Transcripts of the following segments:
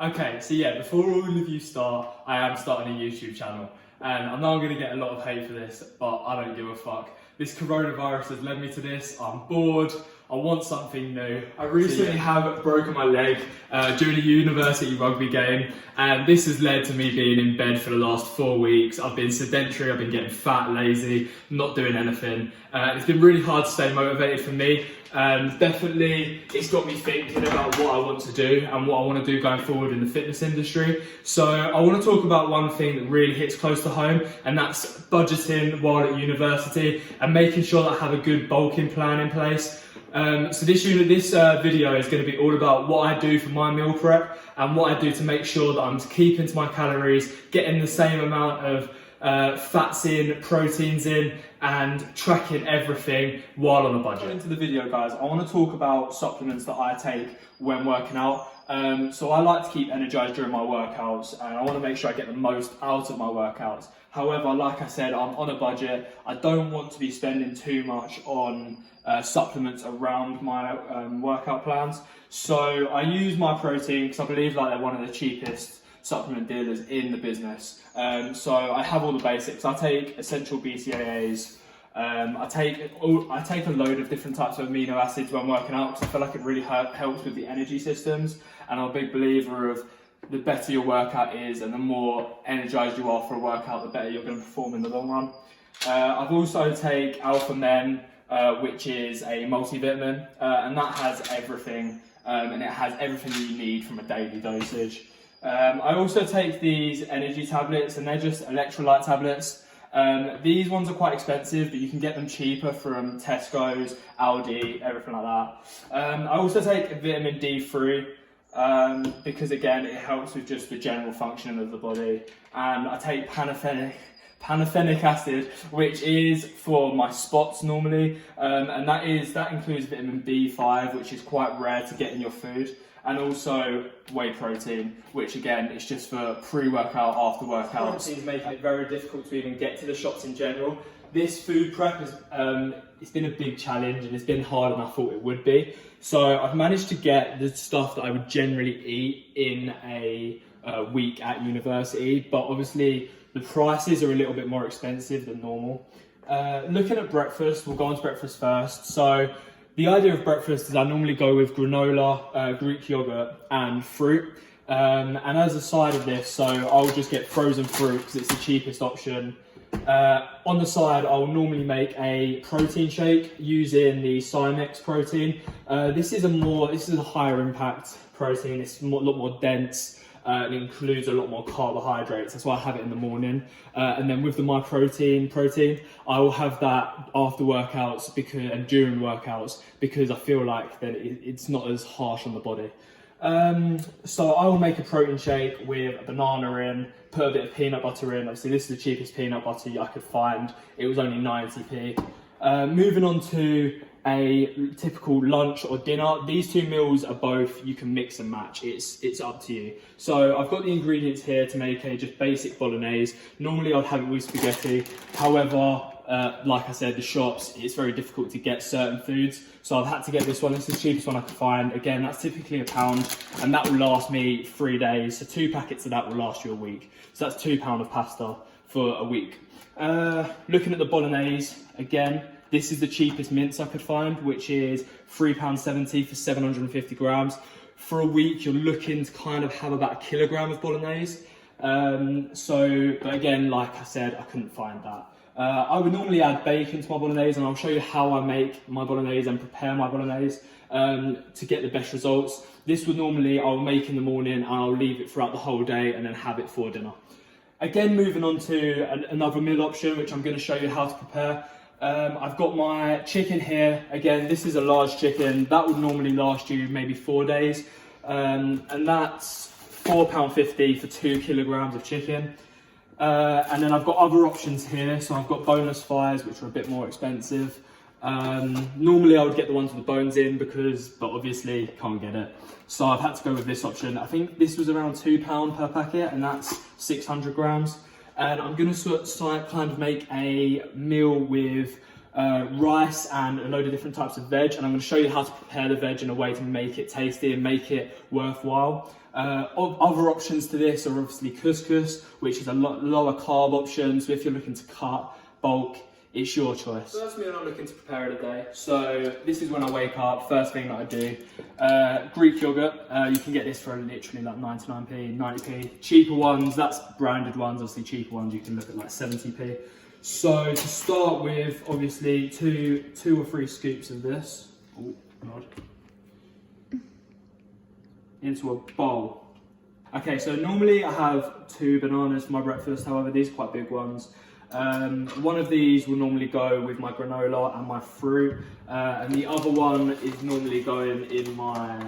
Okay, so yeah, before all of you start, I am starting a YouTube channel. And I know I'm going to get a lot of hate for this, but I don't give a fuck. This coronavirus has led me to this. I'm bored. I want something new. I recently have broken my leg during a university rugby game, and this has led to me being in bed for the last 4 weeks. I've been sedentary, I've been getting fat, lazy, not doing anything. It's been really hard to stay motivated for me. Definitely, it's got me thinking about what I want to do and what I want to do going forward in the fitness industry. So I want to talk about one thing that really hits close to home, and that's budgeting while at university and making sure that I have a good bulking plan in place. So this video is going to be all about what I do for my meal prep and what I do to make sure that I'm keeping to my calories, getting the same amount of fats in, proteins in, and tracking everything while on a budget. Into the video, guys, I want to talk about supplements that I take when working out. So I like to keep energized during my workouts, and I want to make sure I get the most out of my workouts. However, like I said, I'm on a budget. I don't want to be spending too much on supplements around my workout plans. So I use my protein because I believe like they're one of the cheapest supplement dealers in the business. So I have all the basics. I take essential BCAAs. I take a load of different types of amino acids when working out because I feel like it really helps with the energy systems. And I'm a big believer of the better your workout is and the more energized you are for a workout, the better you're going to perform in the long run. I've also take Alpha Men, which is a multivitamin, and that has everything, and it has everything that you need from a daily dosage. I also take these energy tablets, and they're just electrolyte tablets. These ones are quite expensive, but you can get them cheaper from Tesco's, Aldi, everything like that. I also take vitamin D3 because again, it helps with just the general functioning of the body. And I take pantothenic acid, which is for my spots normally, and that includes vitamin B5, which is quite rare to get in your food. And also whey protein, which again is just for pre-workout, after workout. Protein's making it very difficult to even get to the shops in general. This food prep is it's been a big challenge, and it's been harder than I thought it would be. So I've managed to get the stuff that I would generally eat in a week at university, but obviously the prices are a little bit more expensive than normal. Looking at breakfast, we'll go on to breakfast first. So the idea of breakfast is I normally go with granola, Greek yogurt and fruit. And as a side of this, so I'll just get frozen fruit because it's the cheapest option. On the side, I'll normally make a protein shake using the sci-mx protein. This is a higher impact protein. It's a lot more dense. It includes a lot more carbohydrates. That's why I have it in the morning. And then with the My Protein, I will have that after workouts and during workouts because I feel like that it's not as harsh on the body. So I will make a protein shake with a banana in, put a bit of peanut butter in. Obviously, this is the cheapest peanut butter I could find. It was only 90p. Moving on to a typical lunch or dinner. These two meals are both, you can mix and match. It's up to you. So I've got the ingredients here to make a just basic bolognese. Normally I'd have it with spaghetti. However, like I said, the shops, it's very difficult to get certain foods. So I've had to get this one. It's the cheapest one I could find. Again, that's typically £1, and that will last me 3 days. So 2 packets of that will last you a week. So that's £2 of pasta for a week. Looking at the bolognese, again, this is the cheapest mince I could find, which is £3.70 for 750 grams. For a week, you're looking to kind of have about 1 kilogram of bolognese. But again, like I said, I couldn't find that. I would normally add bacon to my bolognese, and I'll show you how I make my bolognese and prepare my bolognese to get the best results. This would normally I'll make in the morning, and I'll leave it throughout the whole day and then have it for dinner. Again, moving on to another meal option, which I'm going to show you how to prepare. I've got my chicken here. Again, this is a large chicken. That would normally last you maybe 4 days. And that's £4.50 for 2 kilograms of chicken. And then I've got other options here. So I've got boneless thighs, which are a bit more expensive. Normally I would get the ones with the bones in but obviously can't get it. So I've had to go with this option. I think this was around £2 per packet, and that's 600 grams. And I'm going to kind of make a meal with rice and a load of different types of veg, and I'm going to show you how to prepare the veg in a way to make it tasty and make it worthwhile. Other options to this are obviously couscous, which is a lot lower carb option, so if you're looking to cut, bulk, it's your choice. So that's me when I'm looking to prepare it a day. So this is when I wake up, first thing that I do. Greek yogurt, you can get this for literally like 99p, 90p. Cheaper ones, that's branded ones, obviously cheaper ones you can look at like 70p. So to start with, obviously two or three scoops of this. Oh, God. Into a bowl. Okay, so normally I have 2 bananas for my breakfast, however these are quite big ones. One of these will normally go with my granola and my fruit, and the other one is normally going in my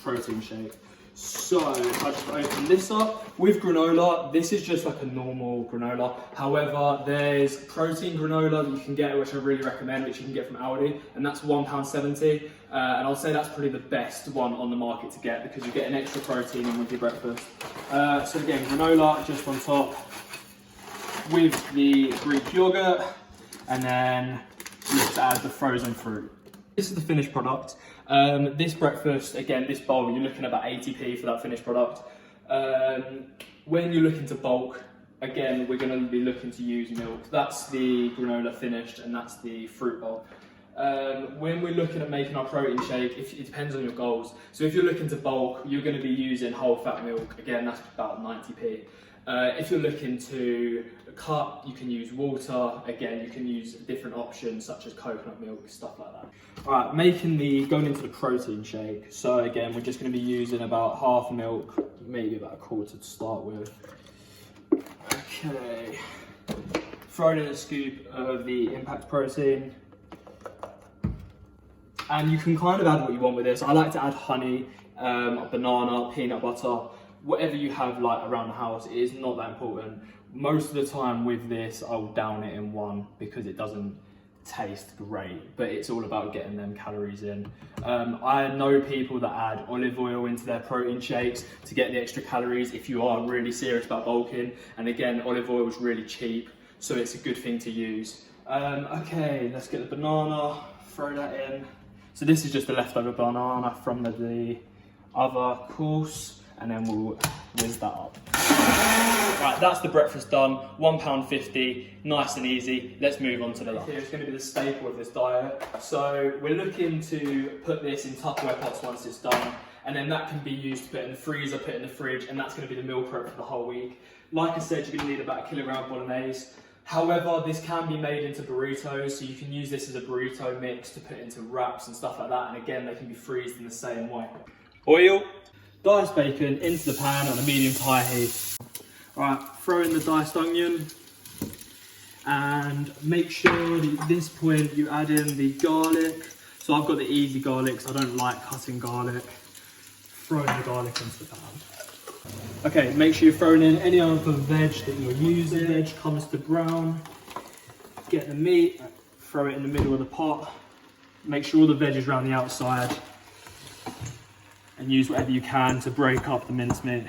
protein shake. So if I just open this up, with granola, this is just like a normal granola. However, there's protein granola that you can get, which I really recommend, which you can get from Aldi, and that's £1.70. And I'll say that's probably the best one on the market to get because you get an extra protein in with your breakfast. So again, granola just on top with the Greek yogurt, and then let's add the frozen fruit. This is the finished product. This breakfast, again, this bowl, you're looking at about 80p for that finished product. When you're looking to bulk, again, we're going to be looking to use milk. That's the granola finished, and that's the fruit bowl. When we're looking at making our protein shake, it depends on your goals. So if you're looking to bulk, you're going to be using whole fat milk. Again, that's about 90p. If you're looking to cut, you can use water. Again, you can use different options such as coconut milk, stuff like that. Alright, going into the protein shake. So again, we're just going to be using about half milk, maybe about a quarter to start with. Okay. Throw in a scoop of the impact protein. And you can kind of add what you want with this. I like to add honey, a banana, peanut butter. Whatever you have like around the house, it is not that important. Most of the time with this, I'll down it in one because it doesn't taste great, but it's all about getting them calories in. I know people that add olive oil into their protein shakes to get the extra calories if you are really serious about bulking. And again, olive oil is really cheap, so it's a good thing to use. Okay, let's get the banana, throw that in. So this is just a leftover banana from the other course, and then we'll whiz that up. Right, that's the breakfast done, £1.50, nice and easy. Let's move on to the lunch. Here it's going to be the staple of this diet. So we're looking to put this in Tupperware pots once it's done, and then that can be used to put in the freezer, put in the fridge, and that's going to be the meal prep for the whole week. Like I said, you're going to need about 1 kilogram of bolognese. However, this can be made into burritos, so you can use this as a burrito mix to put into wraps and stuff like that, and again, they can be freezed in the same way. Oil. Diced bacon into the pan on a medium to high heat. Alright, throw in the diced onion and make sure that at this point you add in the garlic. So I've got the easy garlic, so I don't like cutting garlic. Throw in the garlic into the pan. Okay, make sure you're throwing in any other veg that you're using. Veg comes to brown. Get the meat, throw it in the middle of the pot. Make sure all the veg is around the outside. And use whatever you can to break up the mincemeat.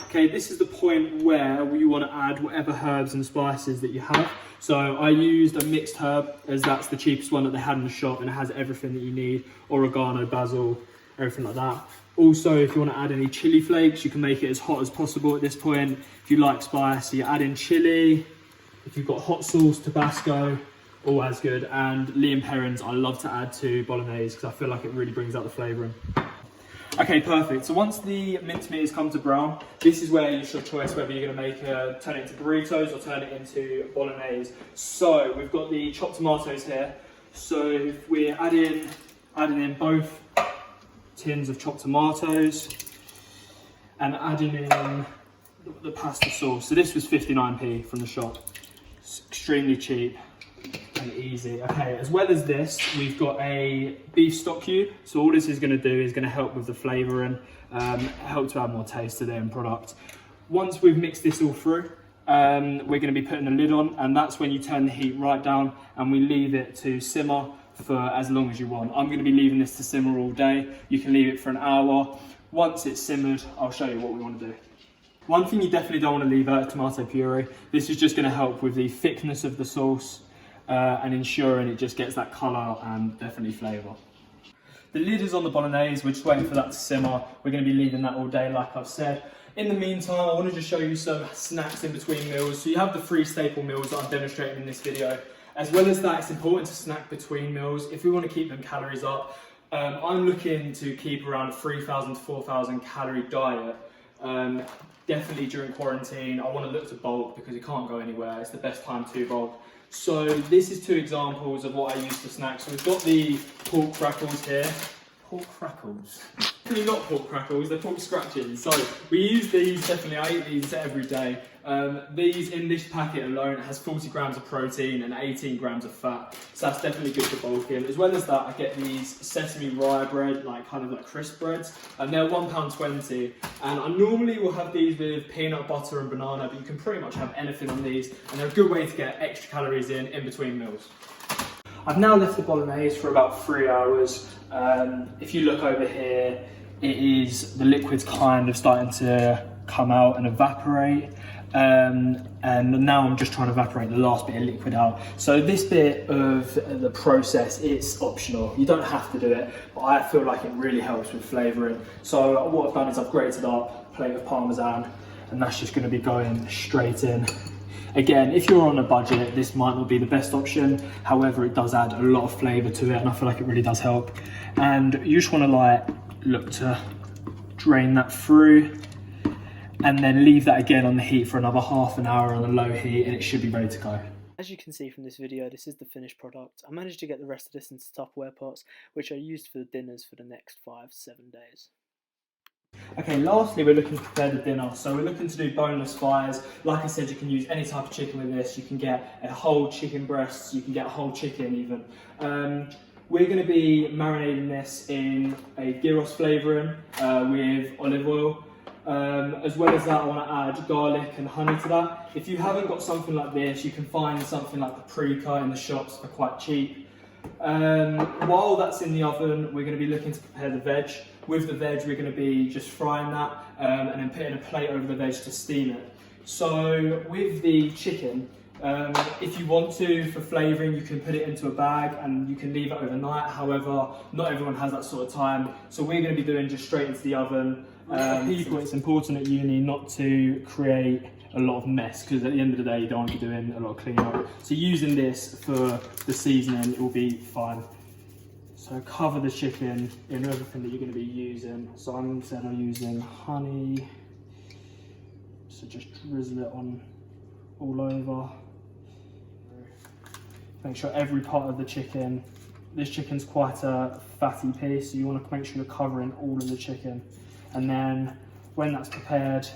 Okay, this is the point where you want to add whatever herbs and spices that you have. So I used a mixed herb, as that's the cheapest one that they had in the shop, and it has everything that you need: oregano, basil, everything like that. Also, if you want to add any chili flakes, you can make it as hot as possible at this point. If you like spice, so you add in chili. If you've got hot sauce, Tabasco, all as good. And Liam Perrins, I love to add to bolognese because I feel like it really brings out the flavouring. Okay, perfect. So once the mincemeat has come to brown, this is where it's your choice whether you're going to turn it into burritos or turn it into bolognese. So we've got the chopped tomatoes here. So if we're adding in both tins of chopped tomatoes and adding in the pasta sauce. So this was 59p from the shop. It's extremely cheap and easy. Okay, as well as this, we've got a beef stock cube. So all this is going to do is going to help with the flavouring, help to add more taste to the end product. Once we've mixed this all through, we're going to be putting the lid on, and that's when you turn the heat right down and we leave it to simmer for as long as you want. I'm going to be leaving this to simmer all day. You can leave it for an hour. Once it's simmered, I'll show you what we want to do. One thing you definitely don't want to leave out is tomato puree. This is just going to help with the thickness of the sauce. and ensuring it just gets that colour and definitely flavour. The lid is on the bolognese, we're just waiting for that to simmer. We're going to be leaving that all day like I've said. In the meantime, I want to just show you some snacks in between meals. So you have the 3 staple meals that I'm demonstrating in this video. As well as that, it's important to snack between meals if we want to keep them calories up. I'm looking to keep around a 3,000 to 4,000 calorie diet. Definitely during quarantine, I want to look to bulk because you can't go anywhere. It's the best time to bulk. So this is 2 examples of what I use for snacks. So we've got the pork crackles here. Pork crackles? Definitely not pork crackles, they're pork scratchings. So we use these, definitely I eat these every day. These in this packet alone has 40 grams of protein and 18 grams of fat. So that's definitely good for bulking. As well as that, I get these sesame rye bread, kind of like crisp breads. And they're £1.20. And I normally will have these with peanut butter and banana, but you can pretty much have anything on these. And they're a good way to get extra calories in between meals. I've now left the bolognese for about 3 hours. If you look over here, the liquid's kind of starting to come out and evaporate. And now I'm just trying to evaporate the last bit of liquid out. So this bit of the process, it's optional. You don't have to do it, but I feel like it really helps with flavouring. So what I've done is I've grated up a plate of Parmesan, and that's just going to be going straight in. Again, if you're on a budget, this might not be the best option. However, it does add a lot of flavour to it, and I feel like it really does help. And you just want to look to drain that through, and then leave that again on the heat for another half an hour on a low heat, and it should be ready to go. As you can see from this video, this is the finished product. I managed to get the rest of this into Tupperware pots, which are used for the dinners for the next 5-7 days. Okay, lastly we're looking to prepare the dinner. So we're looking to do boneless thighs. Like I said, you can use any type of chicken with this. You can get a whole chicken breast, you can get a whole chicken even. We're going to be marinating this in a gyros flavouring with olive oil. As well as that, I want to add garlic and honey to that. If you haven't got something like this, you can find something like paprika in the shops for quite cheap. While that's in the oven, we're going to be looking to prepare the veg. With the veg, we're going to be just frying that and then putting a plate over the veg to steam it. So with the chicken, if you want to, for flavouring, you can put it into a bag and you can leave it overnight. However, not everyone has that sort of time. So we're going to be doing just straight into the oven. People, it's important at uni not to create a lot of mess, because at the end of the day you don't want to be doing a lot of cleanup. So using this for the seasoning, it will be fine. So cover the chicken in everything that you're going to be using. So I'm using honey. So just drizzle it on all over. Make sure every part of the chicken, this chicken's quite a fatty piece, so you want to make sure you're covering all of the chicken. And then when that's prepared,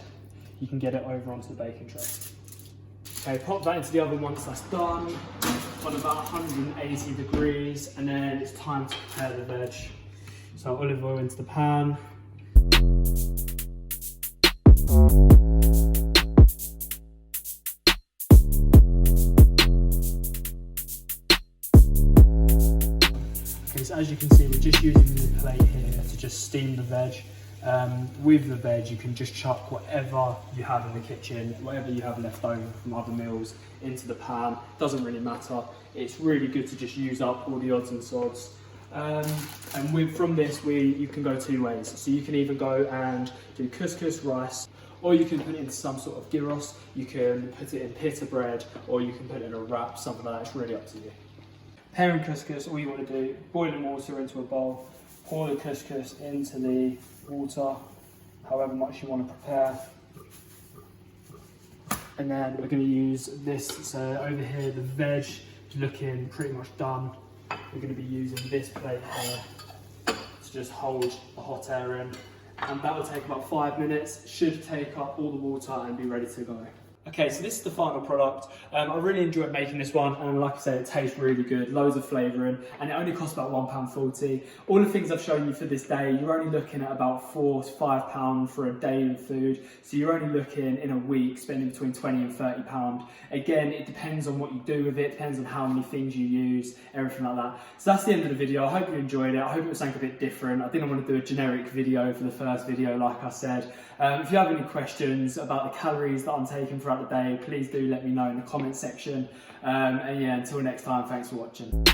you can get it over onto the baking tray. Okay, pop that into the oven once that's done, on about 180 degrees, and then it's time to prepare the veg. So olive oil into the pan. Okay, so as you can see, we're just using the plate here to just steam the veg. With the veg, you can just chuck whatever you have in the kitchen, whatever you have left over from other meals, into the pan. Doesn't really matter. It's really good to just use up all the odds and sods. From this, you can go 2 ways. So you can either go and do couscous rice, or you can put it into some sort of gyros. You can put it in pita bread, or you can put it in a wrap, something like that. It's really up to you. Preparing couscous, all you want to do, boiling water into a bowl, pour the couscous into the water, however much you want to prepare. And then we're going to use this, so over here the veg is looking pretty much done. We're going to be using this plate here to just hold the hot air in, and that will take about 5 minutes, should take up all the water and be ready to go. Okay, so this is the final product. I really enjoyed making this one, and like I said, it tastes really good, loads of flavouring, and it only costs about £1.40. All the things I've shown you for this day, you're only looking at about £4 to £5 for a day in food, so you're only looking in a week spending between £20 and £30. Again, it depends on what you do with it, depends on how many things you use, everything like that. So that's the end of the video. I hope you enjoyed it. I hope it was something a bit different. I didn't want to do a generic video for the first video, like I said. If you have any questions about the calories that I'm taking throughout throughout the day, please do let me know in the comment section. And yeah, until next time, thanks for watching.